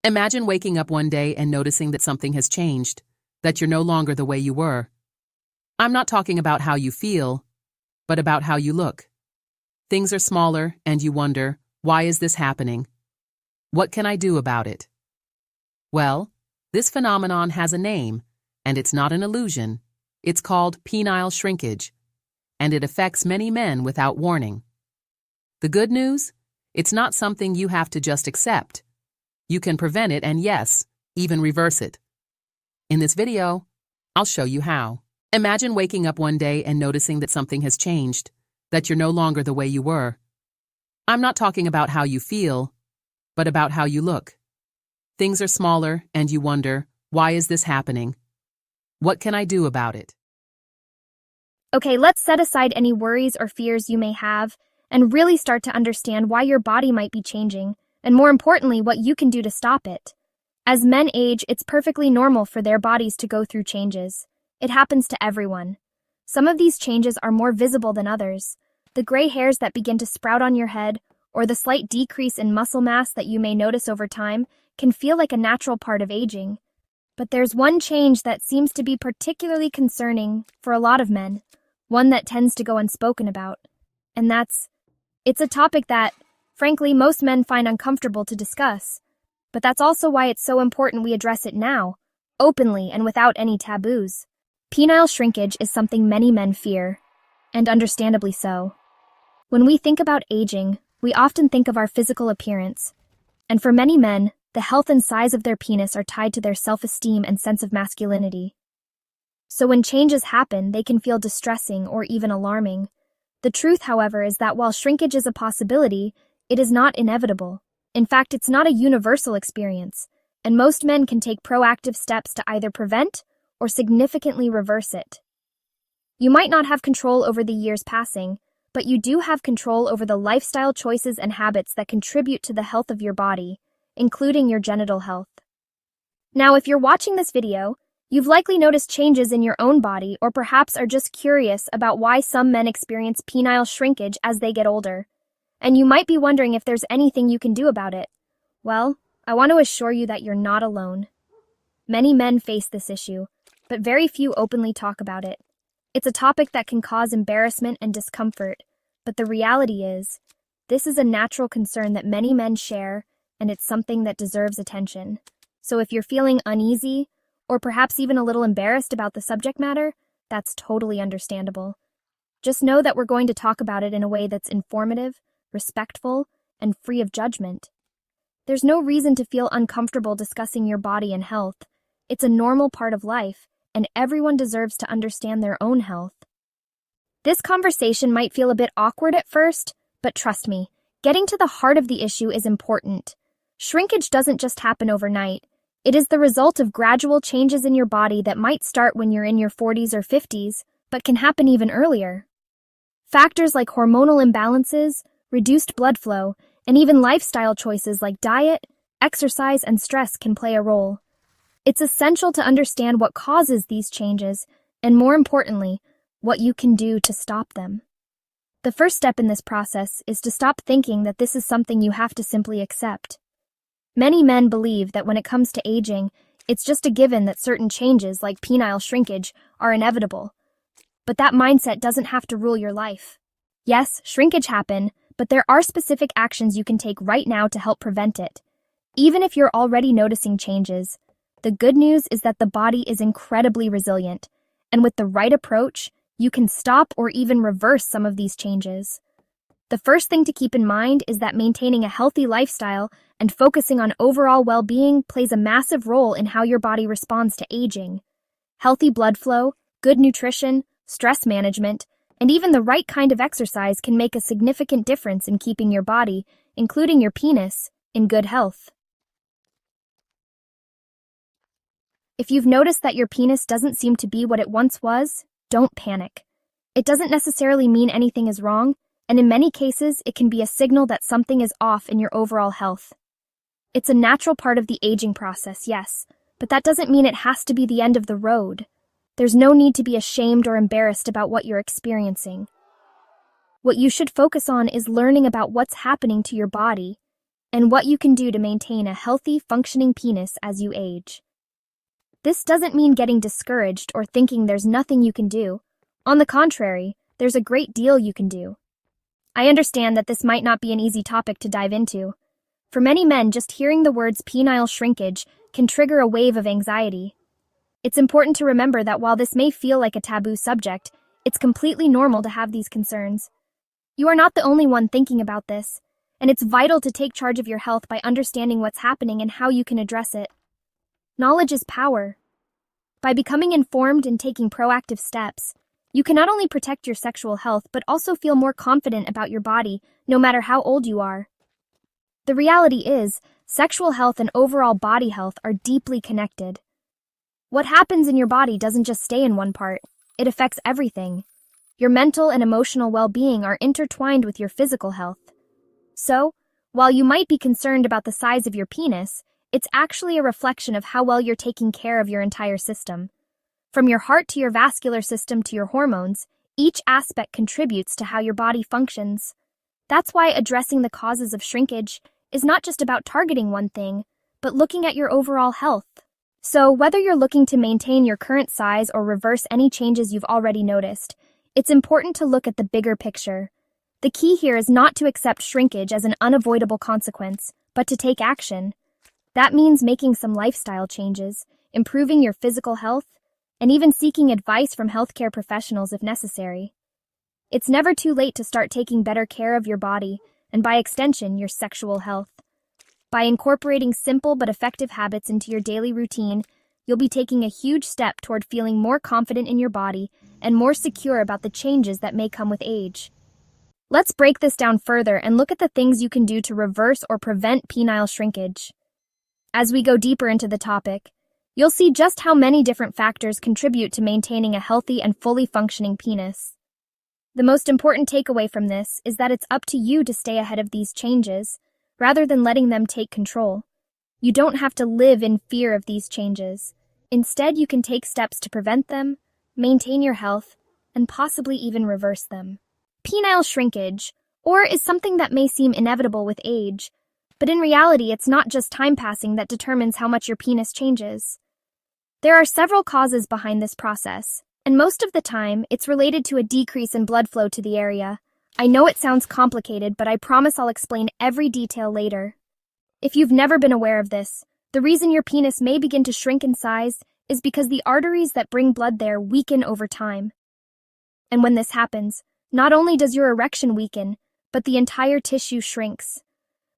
Imagine waking up one day and noticing that something has changed, that you're no longer the way you were. I'm not talking about how you feel, but about how you look. Things are smaller, and you wonder, why is this happening? What can I do about it? Well, this phenomenon has a name, and it's not an illusion. It's called penile shrinkage, and it affects many men without warning. The good news? It's not something you have to just accept. You can prevent it and, yes, even reverse it. In this video, I'll show you how. Imagine waking up one day and noticing that something has changed, that you're no longer the way you were. I'm not talking about how you feel, but about how you look. Things are smaller, and you wonder, why is this happening? What can I do about it? Okay, let's set aside any worries or fears you may have and really start to understand why your body might be changing, and more importantly, what you can do to stop it. As men age, it's perfectly normal for their bodies to go through changes. It happens to everyone. Some of these changes are more visible than others. The gray hairs that begin to sprout on your head, or the slight decrease in muscle mass that you may notice over time, can feel like a natural part of aging. But there's one change that seems to be particularly concerning for a lot of men, one that tends to go unspoken about. And it's a topic that, frankly, most men find uncomfortable to discuss. But that's also why it's so important we address it now, openly and without any taboos. Penile shrinkage is something many men fear, and understandably so. When we think about aging, we often think of our physical appearance. And for many men, the health and size of their penis are tied to their self-esteem and sense of masculinity. So when changes happen, they can feel distressing or even alarming. The truth, however, is that while shrinkage is a possibility, it is not inevitable. In fact, it's not a universal experience, and most men can take proactive steps to either prevent or significantly reverse it. You might not have control over the years passing, but you do have control over the lifestyle choices and habits that contribute to the health of your body, including your genital health. Now, if you're watching this video, you've likely noticed changes in your own body or perhaps are just curious about why some men experience penile shrinkage as they get older. And you might be wondering if there's anything you can do about it. Well, I want to assure you that you're not alone. Many men face this issue, but very few openly talk about it. It's a topic that can cause embarrassment and discomfort, but the reality is, this is a natural concern that many men share, and it's something that deserves attention. So if you're feeling uneasy, or perhaps even a little embarrassed about the subject matter, that's totally understandable. Just know that we're going to talk about it in a way that's informative, respectful, and free of judgment. There's no reason to feel uncomfortable discussing your body and health. It's a normal part of life, and everyone deserves to understand their own health. This conversation might feel a bit awkward at first, but trust me, getting to the heart of the issue is important. Shrinkage doesn't just happen overnight. It is the result of gradual changes in your body that might start when you're in your 40s or 50s, but can happen even earlier. Factors like hormonal imbalances, reduced blood flow, and even lifestyle choices like diet, exercise, and stress can play a role. It's essential to understand what causes these changes, and more importantly, what you can do to stop them. The first step in this process is to stop thinking that this is something you have to simply accept. Many men believe that when it comes to aging, it's just a given that certain changes, like penile shrinkage, are inevitable. But that mindset doesn't have to rule your life. Yes, shrinkage happens, but there are specific actions you can take right now to help prevent it. Even if you're already noticing changes, the good news is that the body is incredibly resilient, and with the right approach, you can stop or even reverse some of these changes. The first thing to keep in mind is that maintaining a healthy lifestyle and focusing on overall well-being plays a massive role in how your body responds to aging. Healthy blood flow, good nutrition, stress management, and even the right kind of exercise can make a significant difference in keeping your body, including your penis, in good health. If you've noticed that your penis doesn't seem to be what it once was, don't panic. It doesn't necessarily mean anything is wrong, and in many cases, it can be a signal that something is off in your overall health. It's a natural part of the aging process, yes, but that doesn't mean it has to be the end of the road. There's no need to be ashamed or embarrassed about what you're experiencing. What you should focus on is learning about what's happening to your body. and what you can do to maintain a healthy, functioning penis as you age. This doesn't mean getting discouraged or thinking there's nothing you can do. On the contrary, there's a great deal you can do. I understand that this might not be an easy topic to dive into. For many men, just hearing the words penile shrinkage can trigger a wave of anxiety. It's important to remember that while this may feel like a taboo subject, it's completely normal to have these concerns. You are not the only one thinking about this, and it's vital to take charge of your health by understanding what's happening and how you can address it. Knowledge is power. By becoming informed and taking proactive steps, you can not only protect your sexual health but also feel more confident about your body, no matter how old you are. The reality is, sexual health and overall body health are deeply connected. What happens in your body doesn't just stay in one part, it affects everything. Your mental and emotional well-being are intertwined with your physical health. So, while you might be concerned about the size of your penis, it's actually a reflection of how well you're taking care of your entire system. From your heart to your vascular system to your hormones, each aspect contributes to how your body functions. That's why addressing the causes of shrinkage is not just about targeting one thing, but looking at your overall health. So, whether you're looking to maintain your current size or reverse any changes you've already noticed, it's important to look at the bigger picture. The key here is not to accept shrinkage as an unavoidable consequence, but to take action. That means making some lifestyle changes, improving your physical health, and even seeking advice from healthcare professionals if necessary. It's never too late to start taking better care of your body, and by extension, your sexual health. By incorporating simple but effective habits into your daily routine, you'll be taking a huge step toward feeling more confident in your body and more secure about the changes that may come with age. Let's break this down further and look at the things you can do to reverse or prevent penile shrinkage. As we go deeper into the topic, you'll see just how many different factors contribute to maintaining a healthy and fully functioning penis. The most important takeaway from this is that it's up to you to stay ahead of these changes, rather than letting them take control. You don't have to live in fear of these changes. Instead, you can take steps to prevent them, maintain your health, and possibly even reverse them. Penile shrinkage, is something that may seem inevitable with age, but in reality, it's not just time passing that determines how much your penis changes. There are several causes behind this process, and most of the time, it's related to a decrease in blood flow to the area. I know it sounds complicated, but I promise I'll explain every detail later. If you've never been aware of this, the reason your penis may begin to shrink in size is because the arteries that bring blood there weaken over time. And when this happens, not only does your erection weaken, but the entire tissue shrinks.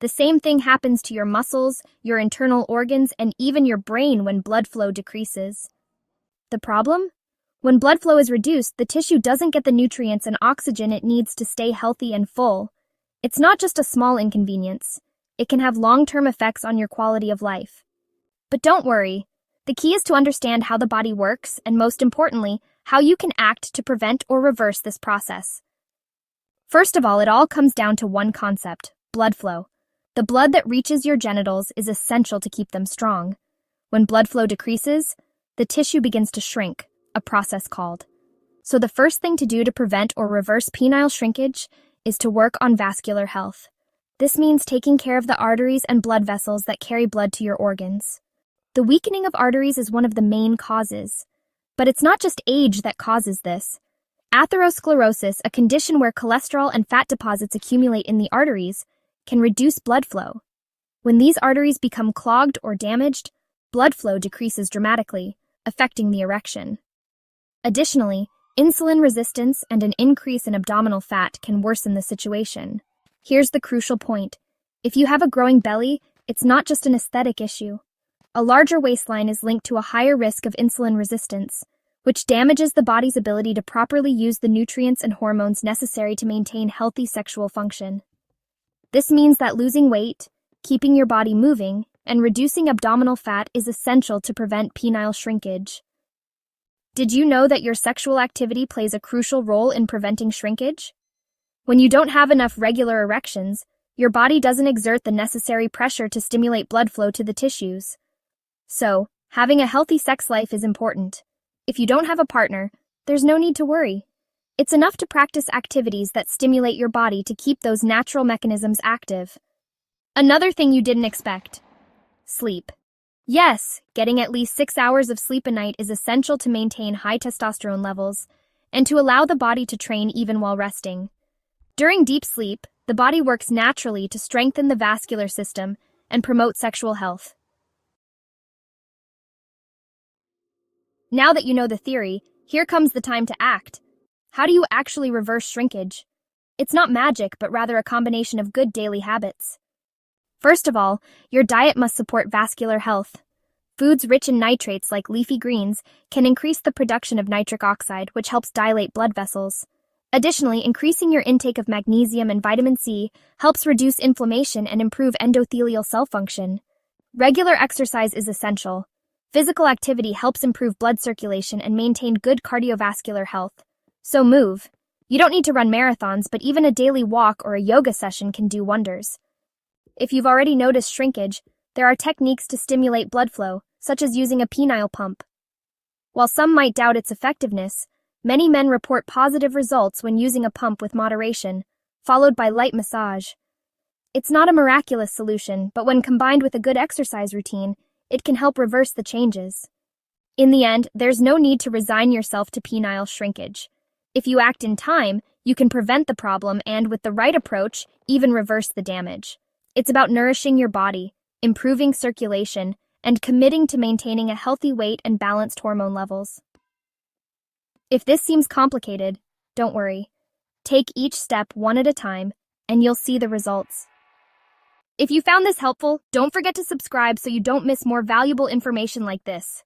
The same thing happens to your muscles, your internal organs, and even your brain when blood flow decreases. The problem? When blood flow is reduced, the tissue doesn't get the nutrients and oxygen it needs to stay healthy and full. It's not just a small inconvenience. It can have long-term effects on your quality of life. But don't worry. The key is to understand how the body works and, most importantly, how you can act to prevent or reverse this process. First of all, it all comes down to one concept: blood flow. The blood that reaches your genitals is essential to keep them strong. When blood flow decreases, the tissue begins to shrink, a process called. So the first thing to do to prevent or reverse penile shrinkage is to work on vascular health. This means taking care of the arteries and blood vessels that carry blood to your organs. The weakening of arteries is one of the main causes. But it's not just age that causes this. Atherosclerosis, a condition where cholesterol and fat deposits accumulate in the arteries, can reduce blood flow. When these arteries become clogged or damaged, blood flow decreases dramatically, affecting the erection. Additionally, insulin resistance and an increase in abdominal fat can worsen the situation. Here's the crucial point. If you have a growing belly, it's not just an aesthetic issue. A larger waistline is linked to a higher risk of insulin resistance, which damages the body's ability to properly use the nutrients and hormones necessary to maintain healthy sexual function. This means that losing weight, keeping your body moving, and reducing abdominal fat is essential to prevent penile shrinkage. Did you know that your sexual activity plays a crucial role in preventing shrinkage? When you don't have enough regular erections, your body doesn't exert the necessary pressure to stimulate blood flow to the tissues. So, having a healthy sex life is important. If you don't have a partner, there's no need to worry. It's enough to practice activities that stimulate your body to keep those natural mechanisms active. Another thing you didn't expect. Sleep. Yes, getting at least 6 hours of sleep a night is essential to maintain high testosterone levels and to allow the body to train even while resting. During deep sleep, the body works naturally to strengthen the vascular system and promote sexual health. Now that you know the theory, here comes the time to act. How do you actually reverse shrinkage? It's not magic, but rather a combination of good daily habits. First of all, your diet must support vascular health. Foods rich in nitrates like leafy greens can increase the production of nitric oxide, which helps dilate blood vessels. Additionally, increasing your intake of magnesium and vitamin C helps reduce inflammation and improve endothelial cell function. Regular exercise is essential. Physical activity helps improve blood circulation and maintain good cardiovascular health. So move. You don't need to run marathons, but even a daily walk or a yoga session can do wonders. If you've already noticed shrinkage, there are techniques to stimulate blood flow, such as using a penile pump. While some might doubt its effectiveness, many men report positive results when using a pump with moderation, followed by light massage. It's not a miraculous solution, but when combined with a good exercise routine, it can help reverse the changes. In the end, there's no need to resign yourself to penile shrinkage. If you act in time, you can prevent the problem and, with the right approach, even reverse the damage. It's about nourishing your body, improving circulation, and committing to maintaining a healthy weight and balanced hormone levels. If this seems complicated, don't worry. Take each step one at a time, and you'll see the results. If you found this helpful, don't forget to subscribe so you don't miss more valuable information like this.